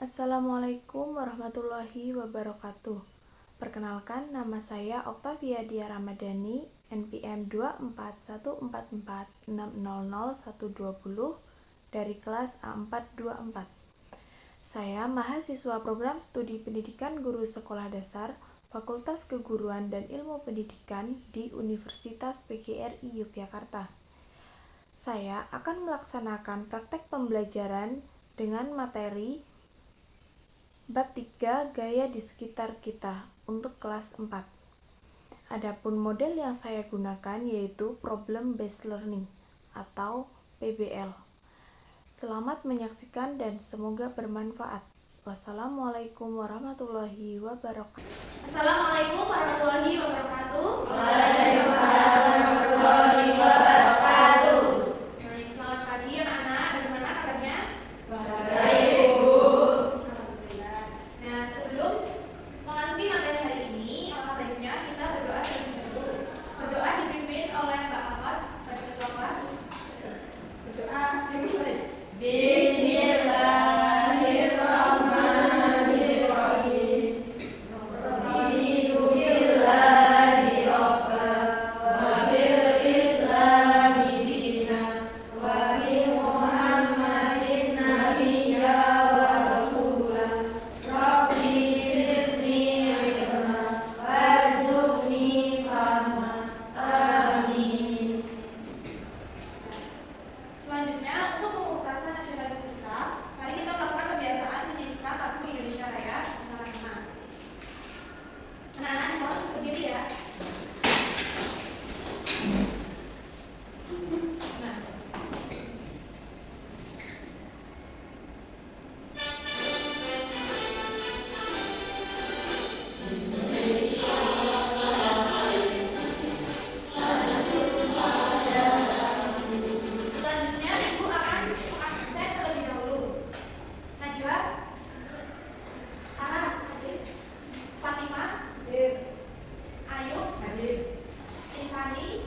Assalamualaikum warahmatullahi wabarakatuh. Perkenalkan, nama saya Oktavia Dia Ramadhani, NPM 24144600120 dari kelas A424. Saya mahasiswa program studi pendidikan guru sekolah dasar, Fakultas Keguruan dan Ilmu Pendidikan di Universitas PGRI Yogyakarta. Saya akan melaksanakan praktek pembelajaran dengan materi Bab 3 Gaya di Sekitar Kita untuk kelas 4. Adapun model yang saya gunakan yaitu Problem Based Learning atau PBL. Selamat menyaksikan dan semoga bermanfaat. Wassalamualaikum warahmatullahi wabarakatuh. Assalamualaikum warahmatullahi wabarakatuh. Waalaikumsalam warahmatullahi wabarakatuh. Baik, selamat pagi anak-anak. Bagaimana kabarnya? Baik, Bu. Alhamdulillah. Nah, sebelum memasuki materi hari ini, alangkah baiknya kita berdoa terlebih dahulu. Berdoa dipimpin oleh Mbak Hafaz sebagai ketua kelas. Berdoa dimulai. Bismillahirrahmanirrahim. Raditu billahi rabban wa bil islami dinan wa bi Muhammadin nabiyya wa rasulah. Rabbi zidni ilma warzuqni fahma. Amin. Selanjutnya, untuk pementasan nasionalisme kita, mari kita melakukan kebiasaan menyanyikan lagu Indonesia Raya bersama-sama. Anak-anak mohon berdiri ya. Nah. Selanjutnya, Ibu akan mengabsen terlebih dahulu. Najwa, Sarah, Fatimah, Ayu, Isani,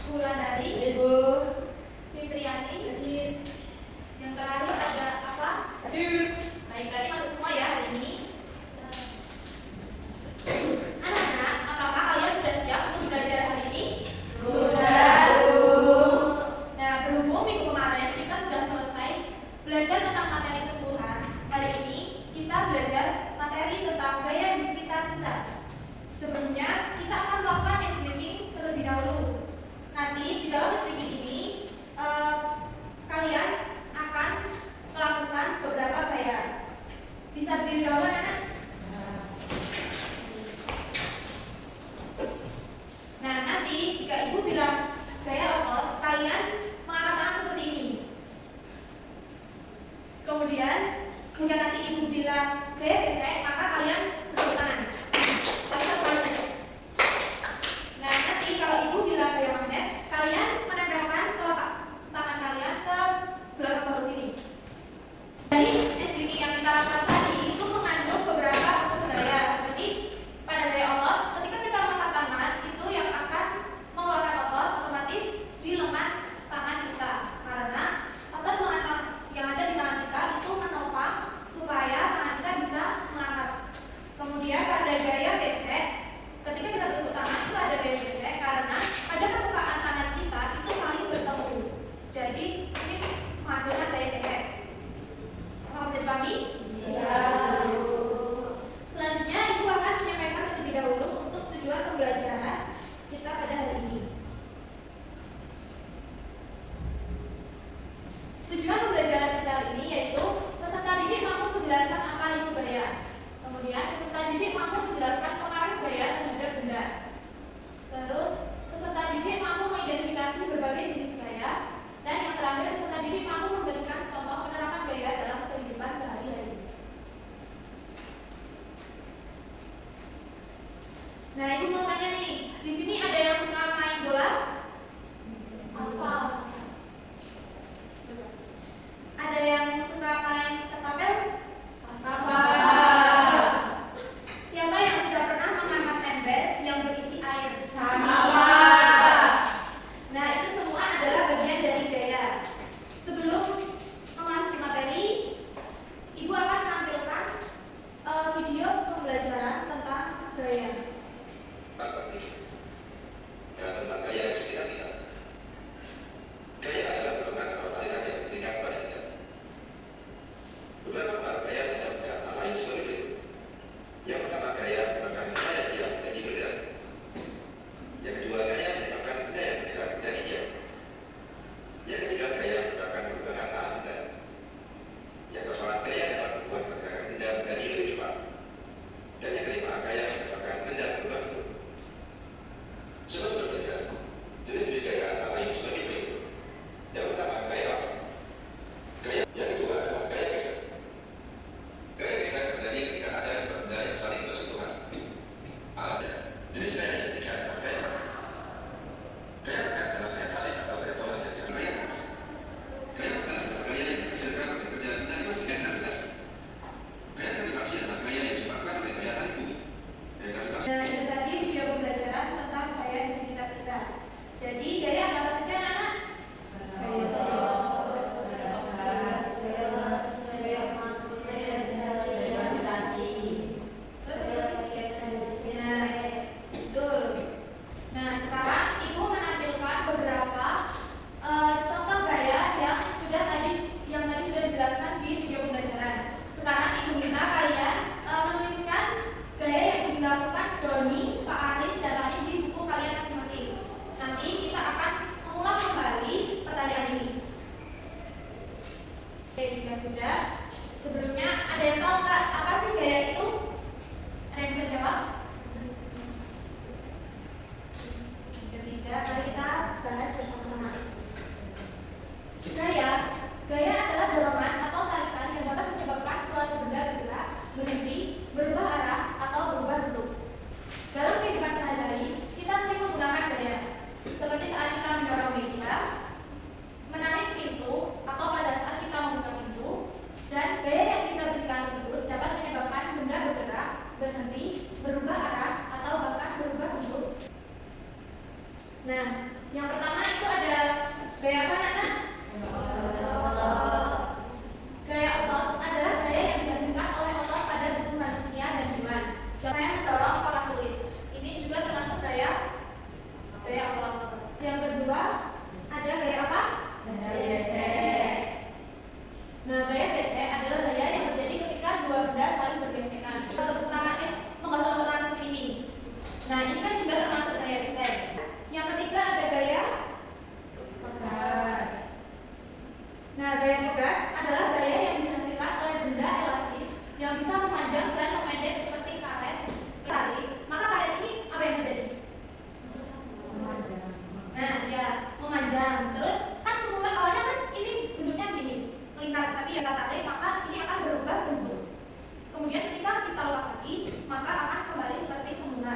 Wulandari, Fitriani, yang terakhir ada apa? Baik, berarti masuk semua ya hari ini. Anak-anak, apakah kalian sudah siap untuk belajar hari ini? Nah, berhubung minggu kemarin kita sudah selesai belajar tentang materi tumbuhan, hari ini kita belajar materi tentang gaya di sekitar kita. Sebelumnya, kita akan melakukan ice breaking terlebih dahulu. Nanti di dalam ice breaking ini, kalian akan melakukan beberapa gaya. Bisa berdiri dahulu, anak-anak? Nah, nanti jika ibu bilang gaya otot, kalian mengangkat tangan seperti ini. Kemudian, jika nanti ibu bilang gaya gesek, maka kalian bertepuk tangan. Tapi satu kali. Nah, nanti kalau ibu bilang gaya magnet, kalian menempelkan telapak tangan kalian ke belakang bahu sini. Jadi, stretching yang kita lakukan tadi itu mengandung beberapa unsur gaya seperti pada gaya otot, ketika kita mengangkat tangan itu yang akan mengeluarkan otot otomatis di lengan tangan kita karena otot lengan yang ada di tangan kita itu menopang supaya tangan kita bisa mengangkat. Kemudian pada gaya gesek, ketika kita bertepuk tangan itu ada gaya gesek karena pada permukaan tangan kita itu saling bertemu. Jadi ini menghasilkan gaya gesek. Apakah bisa dipahami? Selanjutnya ibu akan menyampaikan terlebih dahulu untuk tujuan pembelajaran kita pada hari ini. Tujuan pembelajaran kita hari ini yaitu peserta didik mampu menjelaskan apa itu gaya. Kemudian peserta didik mampu menjelaskan pengaruh gaya terhadap benda. Terus peserta didik mampu mengidentifikasi berbagai jenis gaya. Dan yang terakhir peserta didik mampu memberikan contoh penerapan gaya dalam kehidupan sehari-hari. Nah, ibu mau tanya nih, di sini ada yang suka main bola? Apa? Ada yang suka main ketapel? Apa? Siapa yang sudah pernah mengangkat ember yang berisi air? Sama. Nah, itu semua adalah bagian dari gaya. Sebelum memasuki materi, ibu akan Jika sudah, sebelumnya ada yang tahu nggak apa sih gaya itu? Ada yang bisa jawab? Ketiga, mari kita bahas bersama-sama. Gaya adalah dorongan atau tarikan yang dapat menyebabkan suatu benda bergerak, berhenti, berubah arah, atau berubah bentuk. Dalam kehidupan sehari-hari, kita sering menggunakan gaya, seperti saat kita mendorong meja, menarik pintu, atau pada saat kita membuka pintu. Dan gaya yang kita berikan tersebut dapat menyebabkan benda bergerak, berhenti, berubah arah, atau bahkan berubah bentuk. Nah, yang pertama itu ada gaya apa, Nana? Gaya otot adalah gaya yang dihasilkan oleh otot pada tubuh manusia dan hewan. Saya mendorong pola tulis. Ini juga termasuk gaya otot. Yang kedua ada gaya apa? Gaya gesek. Nah, gaya gesek adalah gaya yang terjadi ketika dua benda saling bergesekan. Tepuk tangan menggosok tangan seperti ini. Nah, ini kan juga termasuk gaya gesek. Yang ketiga ada gaya Pegas. Nah, gaya pegas adalah gaya yang dihasilkan oleh benda elastis yang bisa memanjang dan memendek seperti karet, tali. Maka karet ini apa yang terjadi? Memanjang. Nah, ya, memanjang. Terus kan semula awalnya kan ini bentuknya begini, melingkar, tapi ya kita tarik, maka ini akan berubah bentuk. Kemudian ketika kita lepas lagi, maka akan kembali seperti semula.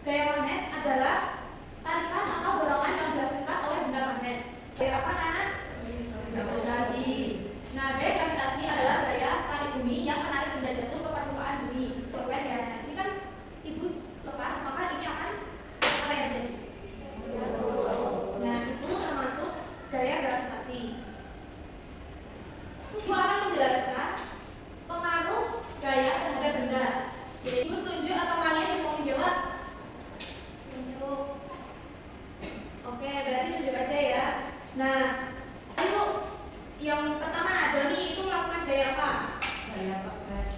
Gaya magnet adalah tarikan atau dorongan yang dihasilkan oleh benda magnet. Gaya apa, Nana? Gravitasi. Nah, gaya gravitasi adalah gaya tarik bumi yang menarik benda jatuh ke permukaan bumi. Perlukan ya. Ini kan ibu lepas, maka ini akan apa yang terjadi? Nah, itu termasuk gaya gravitasi. Ibu akan menjelaskan pengaruh gaya terhadap benda. Jadi ibu tunjuk atau kalian yang mau menjawab? Tunjuk. Oke, berarti tunjuk aja ya. Nah, ayo yang pertama, Doni itu melakukan gaya apa? Gaya pegas.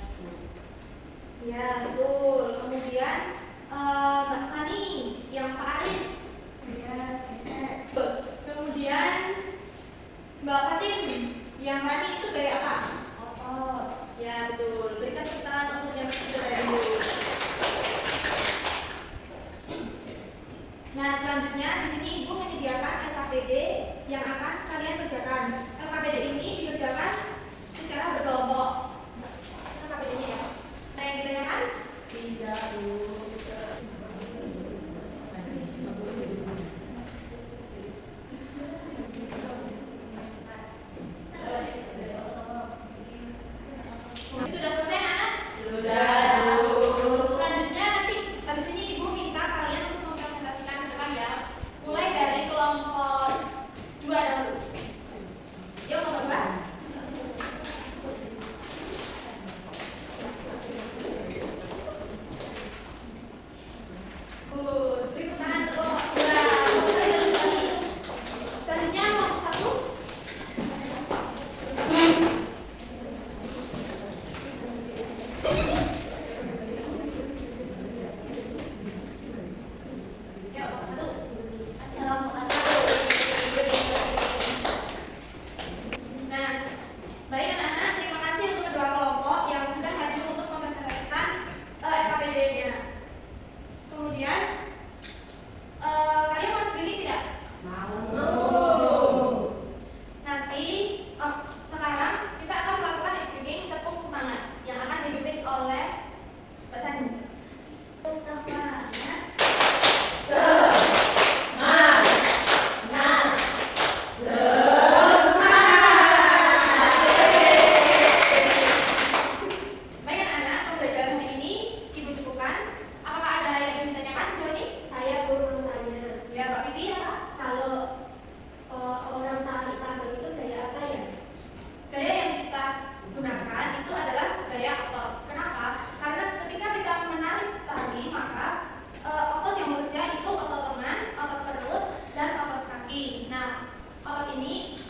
Ya, betul. Kemudian Mbak Sani, yang Pak Aris. Gaya gesek. Kemudian Mbak Fatin, yang Rani itu gaya apa? Otot. Ya, betul. Berikan tepuk tangan untuk yang sudah saya dulu. Nah, selanjutnya di sini Ibu menyediakan LKPD yang akan kalian kerjakan. LKPD ini dikerjakan secara berkelompok. LKPD-nya ya. Nah, yang ditanyakan? Tidak Sudah selesai, anak? Sudah. Selanjutnya nanti habis ini Ibu minta kalian untuk mempresentasikan ke depan ya. Mulai dari kelompok 2 dahulu. Yuk, kelompok 2. Beri tangan untuk kelompok 2. Selanjutnya kelompok 1. Nah, baik anak-anak, terima kasih untuk kedua kelompok yang sudah maju untuk mempresentasikan LKPD-nya. Kemudian, kalian mau screening tidak? Nanti, sekarang kita akan melakukan screening tepuk semangat yang akan dipimpin oleh Mbak Sani. Semangat. Baik anak-anak, pembelajaran hari ini Ibu cukupkan. Apakah ada yang ingin ditanyakan sejauh ini? Saya perlu tanya, Ya, Mbak Pipi apa? kalau orang tarik tambang itu gaya apa ya? Gaya yang kita gunakan itu adalah gaya otot. Kenapa? Karena ketika kita menarik tali, maka otot yang bekerja itu otot lengan, otot perut, dan otot kaki. Nah, otot ini